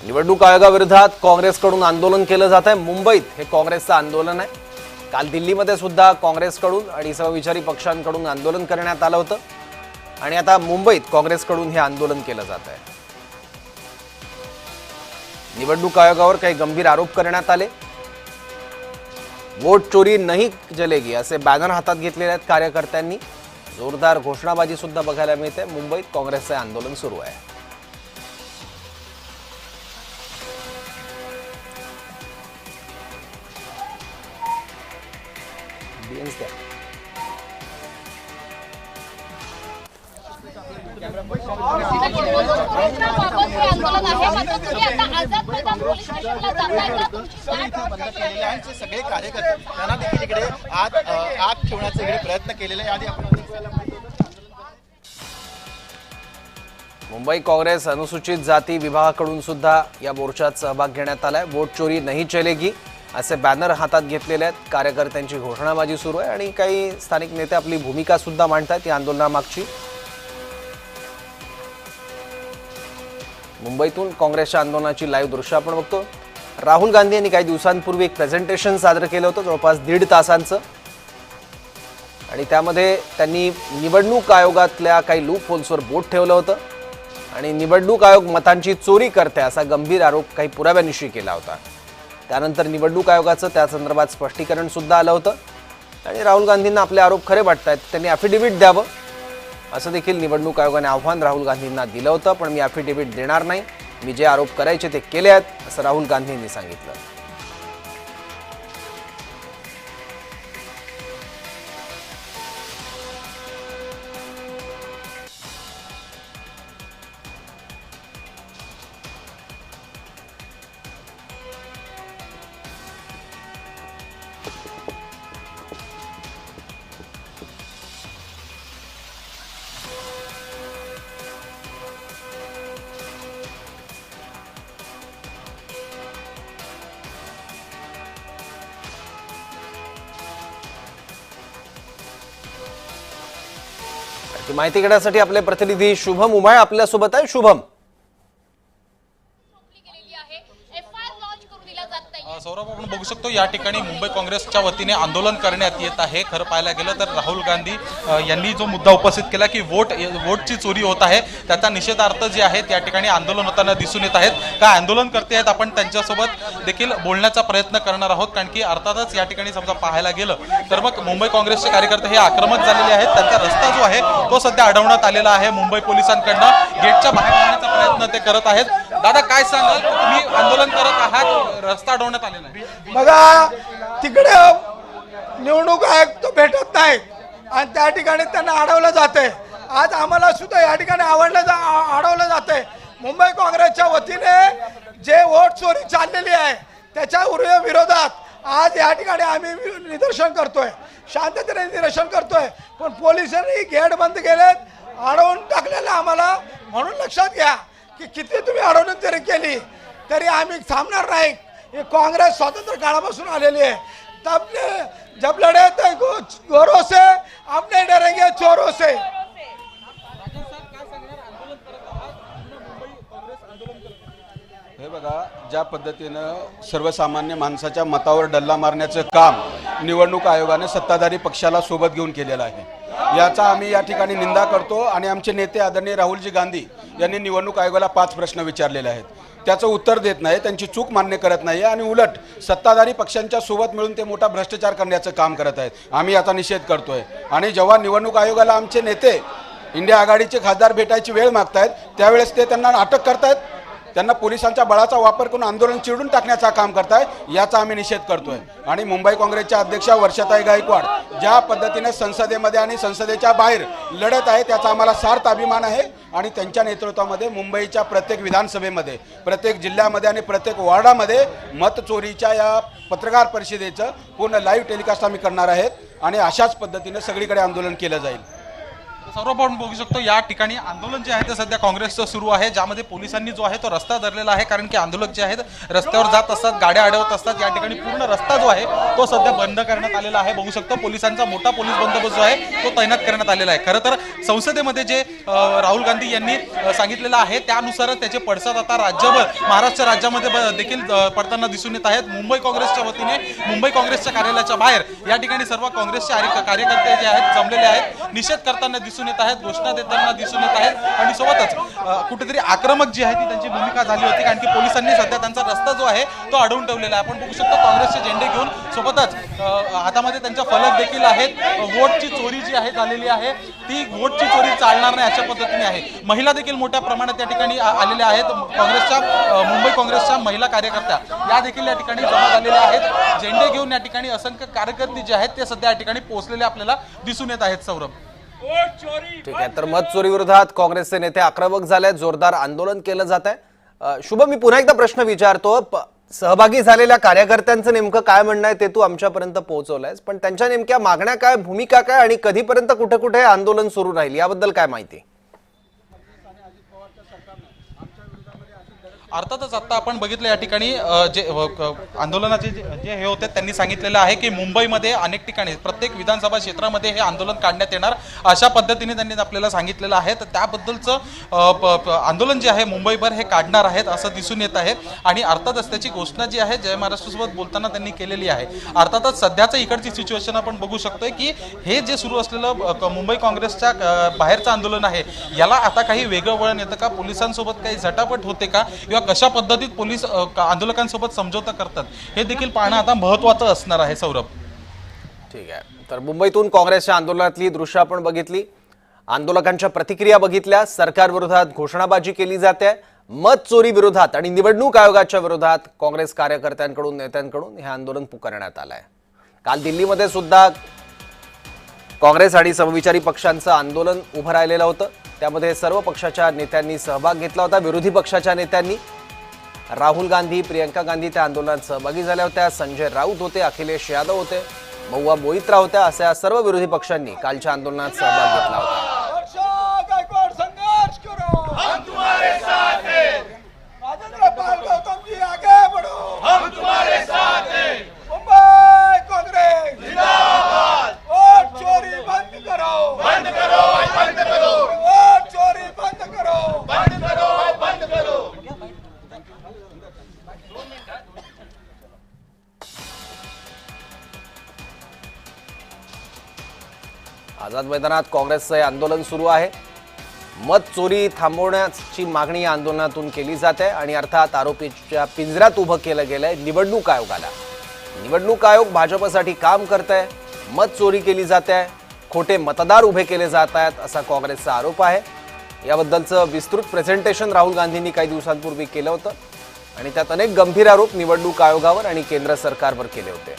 निवडणूक आयोगाविरोधात काँग्रेसकडून आंदोलन केलं जात आहे। मुंबईत हे काँग्रेसचं आंदोलन आहे। काल दिल्लीमध्ये सुद्धा काँग्रेसकडून आणि समविचारी पक्षांकडून आंदोलन करण्यात आलं होतं आणि आता मुंबईत काँग्रेसकडून हे आंदोलन केलं जात आहे। निवडणूक आयोगावर काही गंभीर आरोप करण्यात आले। वोट चोरी नहीं चलेगी असे बॅनर हातात घेतलेले आहेत कार्यकर्त्यांनी। जोरदार घोषणाबाजी सुद्धा बघायला मिळते। मुंबईत काँग्रेसचे आंदोलन सुरू आहे। सगळे कार्यकर्ते त्यांना देखील इकडे आत ठेवण्याचा इकडे प्रयत्न केलेला आहे। आधी मुंबई काँग्रेस अनुसूचित जाती विभागाकडून सुद्धा या मोर्चात सहभाग घेण्यात आलाय। वोट चोरी नहीं चलेगी असे बॅनर हातात घेतलेले आहेत। कार्यकर्त्यांची घोषणाबाजी सुरू आहे आणि काही स्थानिक नेते आपली भूमिका सुद्धा मांडतात या आंदोलनामागची। मुंबईतून काँग्रेसच्या आंदोलनाची लाईव्ह दृश्य आपण बघतो। राहुल गांधी यांनी काही दिवसांपूर्वी एक प्रेझेंटेशन सादर केलं होतं जवळपास 1.5 तासांचं आणि त्यामध्ये त्यांनी निवडणूक आयोगातल्या काही लूप होल्सवर बोट ठेवलं होतं आणि निवडणूक आयोग मतांची चोरी करते असा गंभीर आरोप काही पुराव्यानिशी केला होता। त्यानंतर निवडणूक आयोगाचं त्या संदर्भात स्पष्टीकरण सुद्धा आलं होतं आणि राहुल गांधींना आपले आरोप खरे वाटतात त्यांनी ॲफिडेव्हिट द्यावं असं देखील निवडणूक आयोगाने आव्हान राहुल गांधींना दिलं होतं। पण मी ॲफिडेव्हिट देणार नाही, मी जे आरोप करायचे ते केले आहेत असं राहुल गांधींनी सांगितलं। माहिती घेण्यासाठी आपले प्रतिनिधी शुभम उमाळे आपल्या सोबत आहे। शुभम, सौरभ, आपण बघू शकतो या ठिकाणी मुंबई काँग्रेसच्या वतीने आंदोलन करण्यात येत आहे। खरं पाहायला गेलं तर राहुल गांधी यांनी जो मुद्दा उपस्थित केला की वोटची चोरी होत आहे त्याचा निषेधार्थ जे आहेत या ठिकाणी आंदोलन होताना दिसून येत आहेत। काय आंदोलन करते आहेत आपण त्यांच्यासोबत देखील बोलण्याचा प्रयत्न करणार आहोत, कारण की अर्थातच या ठिकाणी समजा पाहायला गेलं तर मग मुंबई काँग्रेसचे कार्यकर्ते हे आक्रमक झालेले आहेत। त्यांचा रस्ता जो आहे तो सध्या अडवण्यात आलेला आहे मुंबई पोलिसांकडनं। गेटच्या बाहेर आणण्याचा प्रयत्न ते करत आहेत। दादा, काय सांगाल, तुम्ही आंदोलन करत आहात, रस्ता अडवण्यात आलेला आहे। बघा, तिकडे निवडणूक आयोग तो भेटत नाही आणि त्या ठिकाणी त्यांना अडवलं जाते। आज आम्हाला सुद्धा या ठिकाणी अडवलं जाते। मुंबई काँग्रेसच्या वतीने जे वोट चोरी चाललेली आहे त्याच्या विरोधात आज या ठिकाणी आम्ही निदर्शन करतोय, शांततेने निदर्शन करतोय। पण पोलिसांनी गेट बंद केलेत, अडवून टाकलेलं आम्हाला। म्हणून लक्षात घ्या की किती तुम्ही अडवणूक जरी केली तरी आम्ही थांबणार नाही। ये कांग्रेस स्वातंत्र्य काळापासून आलेली आहे। तब जब लड़े थे गोरों से, अब नहीं डरेंगे चोरों से। हे बघा, ज्या पद्धतीनं सर्वसामान्य माणसाच्या मतावर डल्ला मारण्याचं काम निवडणूक आयोगाने सत्ताधारी पक्षाला सोबत घेऊन केलेलं आहे, याचा आम्ही या ठिकाणी निंदा करतो। आणि आमचे नेते आदरणीय राहुलजी गांधी यांनी निवडणूक आयोगाला 5 प्रश्न विचारलेले आहेत, त्याचं उत्तर देत नाही, त्यांची चूक मान्य करत नाही आणि उलट सत्ताधारी पक्षांच्या सोबत मिळून ते मोठा भ्रष्टाचार करण्याचं काम करत आहेत। आम्ही याचा निषेध करतोय। आणि जेव्हा निवडणूक आयोगाला आमचे नेते इंडिया आघाडीचे खासदार भेटायची वेळ मागतायत त्यावेळेस ते त्यांना अटक करतायत, त्यांना पोलिसांच्या बळाचा वापर करून आंदोलन चिरडून टाकण्याचं काम करताय, याचा आम्ही निषेध करतोय। आणि मुंबई काँग्रेसच्या अध्यक्षा वर्षाताई गायकवाड ज्या पद्धतीने संसदेमध्ये आणि संसदेच्या बाहेर लढत आहे त्याचा आम्हाला सार्थ अभिमान आहे। आणि त्यांच्या नेतृत्वामध्ये मुंबईच्या प्रत्येक विधानसभेमध्ये, प्रत्येक जिल्ह्यामध्ये आणि प्रत्येक वॉर्डामध्ये मतचोरीच्या या पत्रकार परिषदेचं पूर्ण लाईव्ह टेलिकास्ट आम्ही करणार आहेत आणि अशाच पद्धतीने सगळीकडे आंदोलन केलं जाईल। सौरभ आपण बघू शकतो या ठिकाणी आंदोलन जे आहे ते सध्या काँग्रेसचं सुरू आहे, ज्यामध्ये पोलिसांनी जो आहे तो रस्ता धरलेला आहे, कारण की आंदोलक जे आहेत रस्त्यावर जात असतात, गाड्या अडवत असतात। या ठिकाणी पूर्ण रस्ता जो आहे तो सध्या बंद करण्यात आलेला आहे। बघू शकतो पोलिसांचा मोठा पोलीस बंदोबस्त जो आहे तो तैनात करण्यात आलेला आहे। खरं तर संसदेमध्ये जे राहुल गांधी यांनी सांगितलेलं आहे त्यानुसारच त्याचे पडसाद आता राज्यभर महाराष्ट्र राज्यामध्ये देखील पडताना दिसून येत आहेत। मुंबई काँग्रेसच्या वतीने मुंबई काँग्रेसच्या कार्यालयाच्या बाहेर या ठिकाणी सर्व काँग्रेसचे कार्यकर्ते जे आहेत जमलेले आहेत, निषेध करताना दिसून येत आहेत, घोषणा देताना दिसून येत आहेत आणि सोबतच कुठेतरी आक्रमक जी आहे ती त्यांची भूमिका झाली होती, कारण की पोलिसांनी सध्या त्यांचा रस्ता जो आहे तो अडवून ठेवलेला आहे। आपण बघू शकतो काँग्रेसचे झेंडे घेऊन सोबतच हातामध्ये त्यांच्या फलक देखील आहेत। वोटची चोरी जी आहे झालेली आहे ती वोटची चोरी चालणार नाही अशा पद्धतीने आहे। महिला देखील मोठ्या प्रमाणात या ठिकाणी आलेल्या आहेत। मुंबई काँग्रेसच्या महिला कार्यकर्त्या या देखील या ठिकाणी जमा झालेल्या आहेत। झेंडे घेऊन या ठिकाणी असंख्य कार्यकर्ते जे आहेत ते सध्या या ठिकाणी पोहोचलेले आपल्याला दिसून येत आहेत। सौरभ, ठीक आहे, तर मत चोरी विरोधात काँग्रेसचे नेते आक्रमक झाले, जोरदार आंदोलन केलं जात आहे। शुभ, मी पुन्हा एकदा प्रश्न विचारतो, सहभागी झालेल्या कार्यकर्त्यांचं नेमकं काय म्हणणं आहे ते तू आमच्यापर्यंत पोहोचवलंयस, पण त्यांच्या नेमक्या मागण्या काय, भूमिका काय आणि कधीपर्यंत कुठे कुठे आंदोलन सुरू राहील याबद्दल काय माहिती? अर्थातच आता आपण बघितलं या ठिकाणी जे आंदोलनाचे जे हे होते त्यांनी सांगितलेलं आहे की मुंबईमध्ये अनेक ठिकाणी प्रत्येक विधानसभा क्षेत्रामध्ये हे आंदोलन काढण्यात येणार अशा पद्धतीने त्यांनी आपल्याला सांगितलेलं आहे। तर त्याबद्दलचं आंदोलन जे आहे मुंबईभर हे काढणार आहेत असं दिसून येत आहे आणि अर्थातच त्याची घोषणा जी आहे जय महाराष्ट्रासोबत बोलताना त्यांनी केलेली आहे। अर्थातच सध्याचं इकडची सिच्युएशन आपण बघू शकतोय की हे जे सुरू असलेलं मुंबई काँग्रेसच्या बाहेरचं आंदोलन आहे याला आता काही वेगळं वळण येतं का, पोलिसांसोबत काही झटापट होते का, कशा पद्धतीत पोलीस आंदोलकांसोबत समझोता करतात हे देखील पाहणं आता महत्त्वाचं असणार आहे। सौरभ, ठीक आहे, तर मुंबईतून काँग्रेसच्या आंदोलनातली दृश्य आपण बघितली, आंदोलकांच्या प्रतिक्रिया बघितल्या, सरकार विरोधात घोषणाबाजी केली जाते, मत चोरी विरोधात आणि निवडणूक आयोगाच्या विरोधात काँग्रेस कार्यकर्त्यांकडून नेत्यांकडून हे आंदोलन पुकारण्यात आलंय। काल दिल्लीमध्ये सुद्धा काँग्रेस आणि समविचारी पक्षांचं आंदोलन उभं राहिलेलं होतं, त्यामध्ये सर्व पक्षाच्या नेत्यांनी सहभाग घेतला होता। विरोधी पक्षाच्या नेत्यांनी राहुल गांधी, प्रियंका गांधी त्या आंदोलनात सहभागी झाल्या होत्या, संजय राऊत होते, अखिलेश यादव होते, महुआ मोइत्रा होत्या, अशा सर्व विरोधी पक्षांनी कालच्या आंदोलनात सहभाग घेतला होता। आझाद मैदानात काँग्रेसचं हे आंदोलन सुरू आहे। मत चोरी थांबवण्याची मागणी या आंदोलनातून केली जाते आणि अर्थात आरोपीच्या पिंजऱ्यात उभं केलं गेलंय निवडणूक आयोगाला। निवडणूक आयोग भाजपसाठी काम करतंय, मत चोरी केली जाते, खोटे मतदार उभे केले जात आहेत असा काँग्रेसचा आरोप आहे। याबद्दलचं विस्तृत प्रेझेंटेशन राहुल गांधींनी काही दिवसांपूर्वी केलं होतं आणि त्यात अनेक गंभीर आरोप निवडणूक आयोगावर आणि केंद्र सरकारवर केले होते।